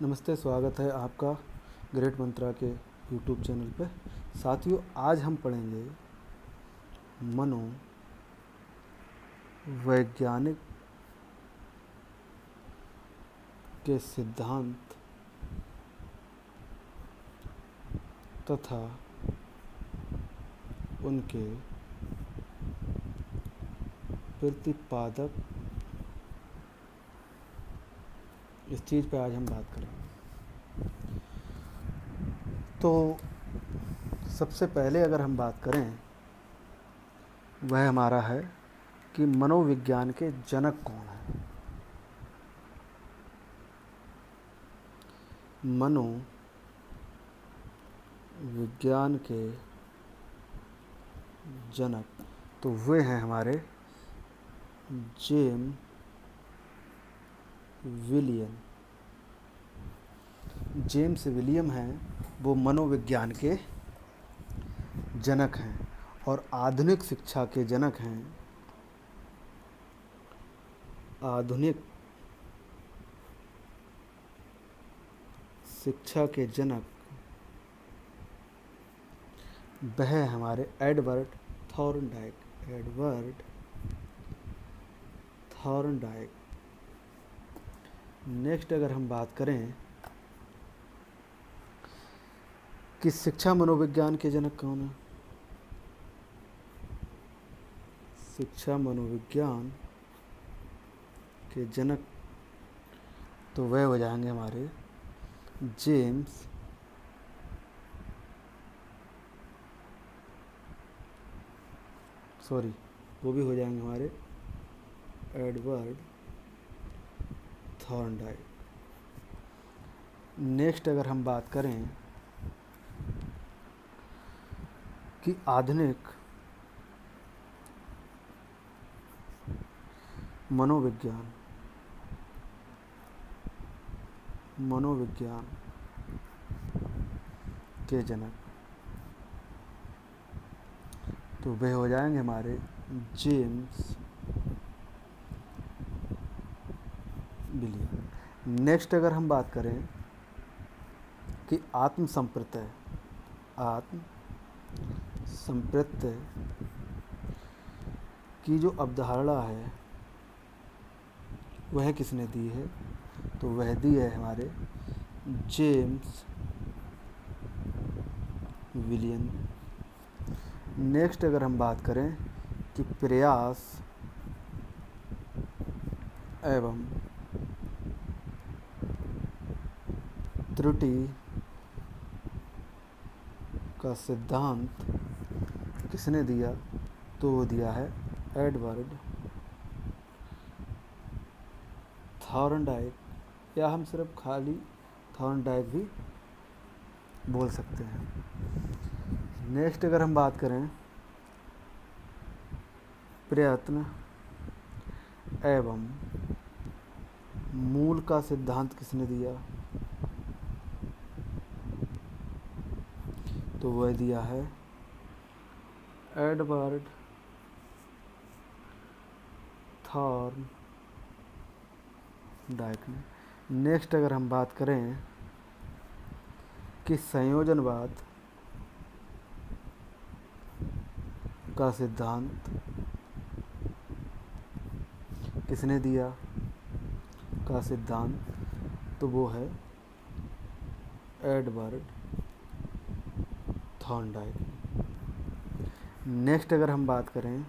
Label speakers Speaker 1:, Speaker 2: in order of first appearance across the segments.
Speaker 1: नमस्ते, स्वागत है आपका ग्रेट मंत्रा के यूट्यूब चैनल पे। साथियों, आज हम पढ़ेंगे मनोवैज्ञानिक के सिद्धांत तथा उनके प्रतिपादक। इस चीज़ पे आज हम बात करेंगे। तो सबसे पहले अगर हम बात करें, वह हमारा है कि मनोविज्ञान के जनक कौन हैं। मनोविज्ञान के जनक तो वे हैं हमारे जेम्स विलियम। जेम्स विलियम हैं, वो मनोविज्ञान के जनक हैं और आधुनिक शिक्षा के जनक हैं। आधुनिक शिक्षा के जनक वह हमारे एडवर्ड थॉर्नडाइक। नेक्स्ट अगर हम बात करें कि शिक्षा मनोविज्ञान के जनक कौन है, शिक्षा मनोविज्ञान के जनक तो वह हो जाएंगे हमारे जेम्स वो भी हो जाएंगे हमारे एडवर्ड थॉर्नडाइक। नेक्स्ट अगर हम बात करें कि आधुनिक मनोविज्ञान के जनक तो वे हो जाएंगे हमारे जेम्स विलियम। नेक्स्ट अगर हम बात करें कि आत्म संप्रत्यय की जो अवधारणा है वह किसने दी है, तो वह दी है हमारे जेम्स विलियम। नेक्स्ट अगर हम बात करें कि प्रयास एवं त्रुटि का सिद्धांत किसने दिया, तो वो दिया है एडवर्ड थॉर्नडाइक, या हम सिर्फ खाली थॉर्नडाइक भी बोल सकते हैं। नेक्स्ट अगर हम बात करें प्रयत्न एवं मूल का सिद्धांत किसने दिया, तो वह दिया है एडवर्ड थॉर्नडाइक ने। नेक्स्ट अगर हम बात करें कि संयोजनवाद का सिद्धांत किसने दिया का सिद्धांत, तो वो है एडवर्ड थॉर्नडाइक। नेक्स्ट अगर हम बात करें,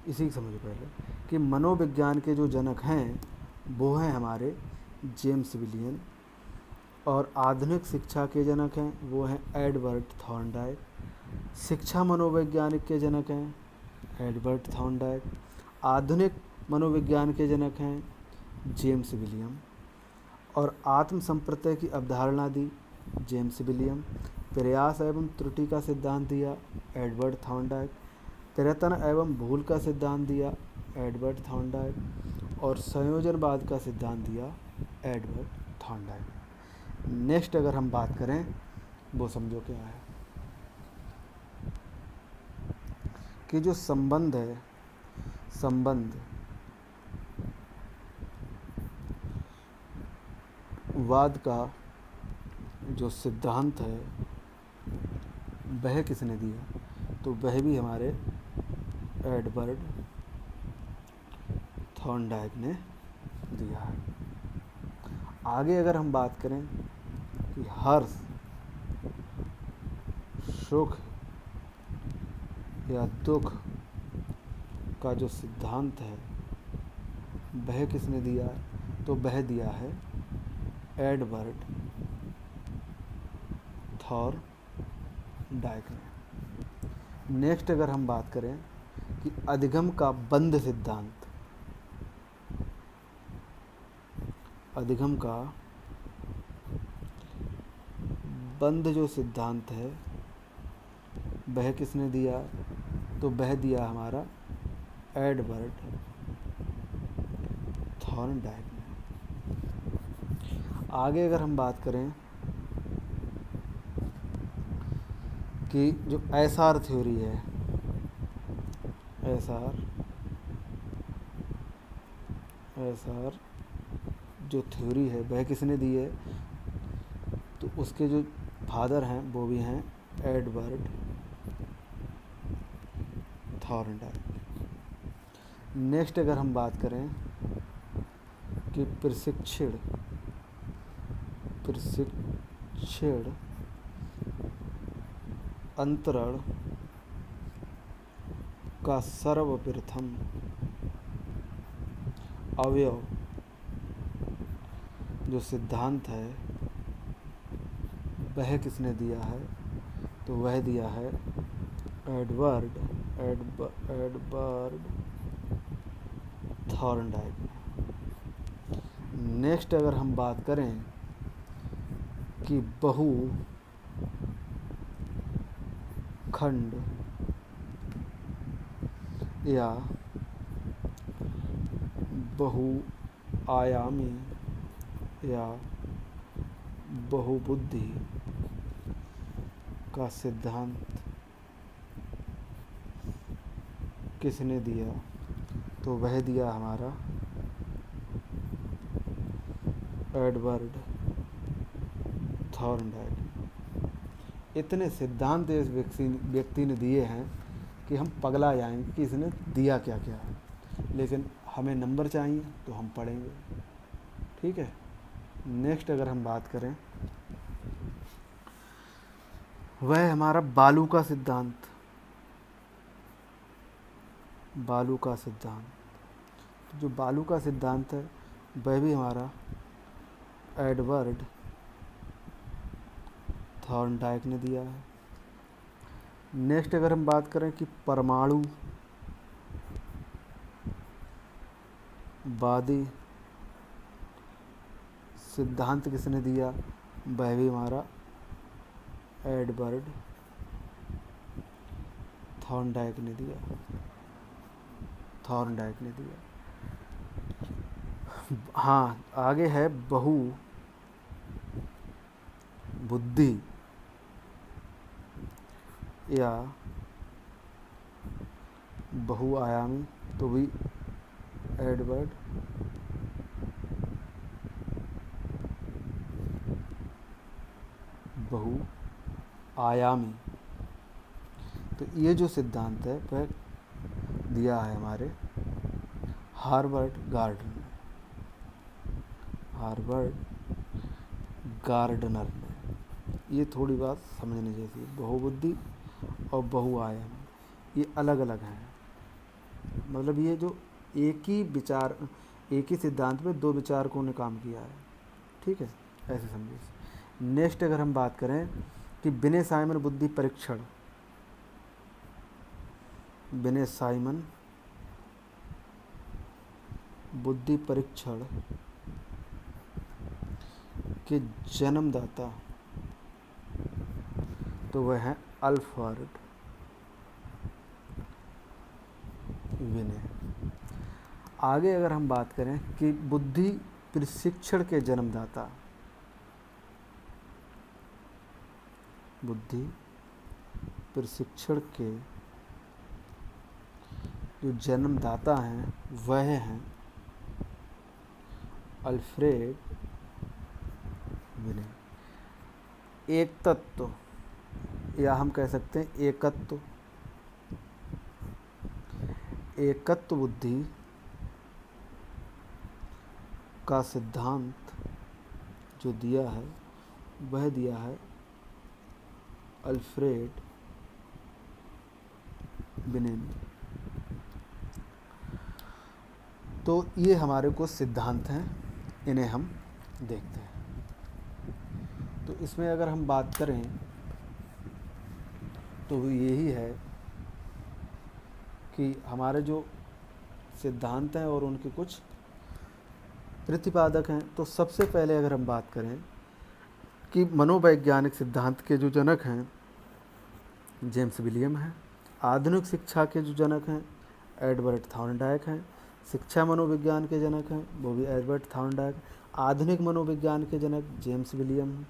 Speaker 1: इसी की समझ पहले कि मनोविज्ञान के जो जनक हैं वो हैं हमारे जेम्स विलियम, और आधुनिक शिक्षा के जनक हैं वो हैं एडवर्ड थॉर्नडाइक। शिक्षा मनोवैज्ञानिक के जनक हैं एडवर्ड थॉर्नडाइक। आधुनिक मनोविज्ञान के जनक हैं जेम्स विलियम, और आत्म संप्रत्यय की अवधारणा दी जेम्स विलियम। प्रयास एवं त्रुटि का सिद्धांत दिया एडवर्ड थॉर्नडाइक। प्रयत्न एवं भूल का सिद्धांत दिया एडवर्ड थॉर्नडाइक, और संयोजनवाद का सिद्धांत दिया एडवर्ड थॉर्नडाइक। नेक्स्ट अगर हम बात करें, वो समझो क्या है कि जो संबंध वाद का जो सिद्धांत है वह किसने दिया? तो वह भी हमारे एडवर्ड थॉर्नडाइक ने दिया है। आगे अगर हम बात करें कि हर्ष, सुख या दुख का जो सिद्धांत है वह किसने दिया? तो वह दिया है एडवर्ड थॉर्नडाइक ने। नेक्स्ट अगर हम बात करें कि अधिगम का बंध सिद्धांत, अधिगम का बंध जो सिद्धांत है वह किसने दिया? तो वह दिया हमारा एडवर्ड थॉर्नडाइक ने। आगे अगर हम बात करें कि जो एसआर थ्योरी है, एसआर जो थ्योरी है वह किसने दी है? तो उसके जो फादर हैं वो भी हैं एडवर्ड थॉर्नडाइक। नेक्स्ट अगर हम बात करें कि प्रशिक्षण अंतरण का सर्वप्रथम अवयव जो सिद्धांत है वह किसने दिया है? तो वह दिया है एडवर्ड थॉर्नडाइक ने। नेक्स्ट अगर हम बात करें कि बहुखंड या बहुआयामी या बहुबुद्धि का सिद्धांत किसने दिया? तो वह दिया हमारा एडवर्ड थॉर्नडाइक। इतने सिद्धांत इस व्यक्ति ने दिए हैं कि हम पगला जाएंगे कि इसने दिया क्या क्या है, लेकिन हमें नंबर चाहिए तो हम पढ़ेंगे। ठीक है। नेक्स्ट अगर हम बात करें वह हमारा बालू का सिद्धांत। तो जो बालू का सिद्धांत है वह भी हमारा एडवर्ड थॉर्नडाइक ने दिया है। नेक्स्ट अगर हम बात करें कि परमाणु वादी सिद्धांत किसने दिया? वह भी हमारा एडवर्ड थॉर्नडाइक ने दिया। हाँ, आगे है बहुबुद्धि या बहुआयामी, तो भी एडवर्ड बहुआयामी। तो ये जो सिद्धांत है वह दिया है हमारे हार्वर्ड गार्डनर ने। ये थोड़ी बात समझने जैसी है। बहुबुद्धि और बहुआयामी ये अलग अलग हैं। मतलब ये जो एक ही सिद्धांत में दो विचारकों ने काम किया है। ठीक है, ऐसे समझिए। नेक्स्ट अगर हम बात करें कि बिने साइमन बुद्धि परीक्षण के जन्मदाता, तो वह है अल्फ्रेड विने। आगे अगर हम बात करें कि बुद्धि प्रशिक्षण के जन्मदाता, बुद्धि प्रशिक्षण के जो जन्मदाता हैं वह हैं अल्फ्रेड विनय। एक तत्व या हम कह सकते हैं एकत्व, एकत्व बुद्धि का सिद्धांत जो दिया है वह दिया है अल्फ्रेड बिनेट ने। तो ये हमारे कुछ सिद्धांत हैं, इन्हें हम देखते हैं। तो इसमें अगर हम बात करें तो यही है कि हमारे जो सिद्धांत हैं और उनके कुछ प्रतिपादक हैं। तो सबसे पहले अगर हम बात करें कि मनोवैज्ञानिक सिद्धांत के जो जनक हैं जेम्स विलियम हैं। आधुनिक शिक्षा के जो जनक हैं एडवर्ड थॉर्नडाइक हैं। शिक्षा मनोविज्ञान के जनक हैं वो भी एडवर्ड थॉर्नडाइक। आधुनिक मनोविज्ञान के जनक जेम्स विलियम हैं।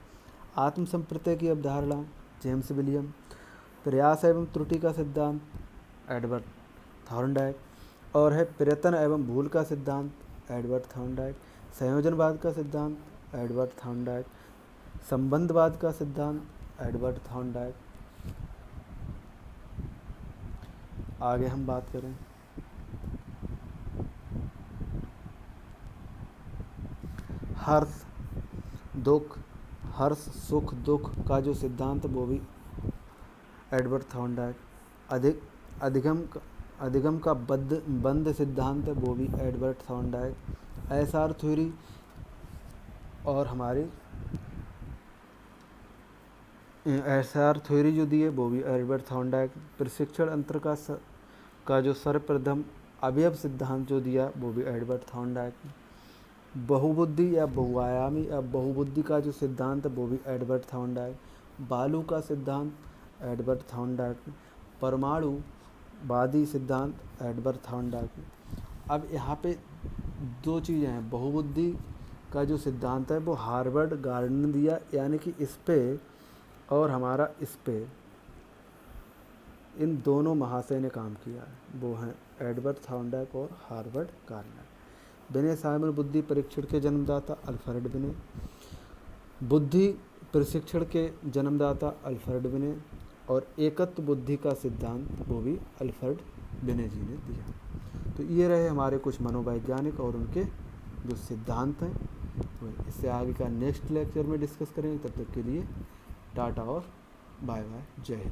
Speaker 1: आत्म संप्रत्यय की अवधारणा जेम्स विलियम। प्रयास एवं त्रुटि का सिद्धांत एडवर्ड थॉर्नडाइक। और है प्रयत्न एवं भूल का सिद्धांत एडवर्ड थॉर्नडाइक। संयोजनवाद का सिद्धांत एडवर्ड थॉर्नडाइक। संबंधवाद का सिद्धांत एडवर्ड थॉर्नडाइक। आगे हम बात करें हर्ष दुख, हर्ष सुख दुख का जो सिद्धांत वो भी एडवर्ड थॉर्नडाइक। अधिगम का बंध सिद्धांत वो भी एडवर्ड थॉर्नडाइक। एसआर थ्योरी और हमारी एसआर थ्योरी जो दी है वो भी एडवर्ड थॉर्नडाइक। प्रशिक्षण अंतर का जो सर्वप्रथम अवयव सिद्धांत जो दिया वो भी एडवर्ड थॉर्नडाइक। बहुबुद्धि या बहुआयामी या बहुबुद्धि का जो सिद्धांत वो भी एडवर्ड थॉर्नडाइक। बालू का सिद्धांत एडवर्ड थॉर्नडाइक। परमाणुवादी सिद्धांत एडवर्ड थॉर्नडाइक। अब यहाँ पे दो चीज़ें हैं। बहुबुद्धि का जो सिद्धांत है वो हार्वर्ड गार्डनर ने दिया, यानी कि इस पे और हमारा इस पे इन दोनों महाशय ने काम किया है, वो हैं एडवर्ड थॉर्नडाइक और हार्वर्ड गार्डनर। विनय साइमन बुद्धि परीक्षण के जन्मदाता अल्फ्रेड विनय। बुद्धि प्रशिक्षण के जन्मदाता अल्फ्रेड विनय। और एकत्व बुद्धि का सिद्धांत वो भी अल्फ्रेड विनय जी ने दिया। तो ये रहे हमारे कुछ मनोवैज्ञानिक और उनके जो सिद्धांत हैं। तो इससे आगे का नेक्स्ट लेक्चर में डिस्कस करेंगे। तब तक के लिए टाटा और बाय बाय, जय हिंद।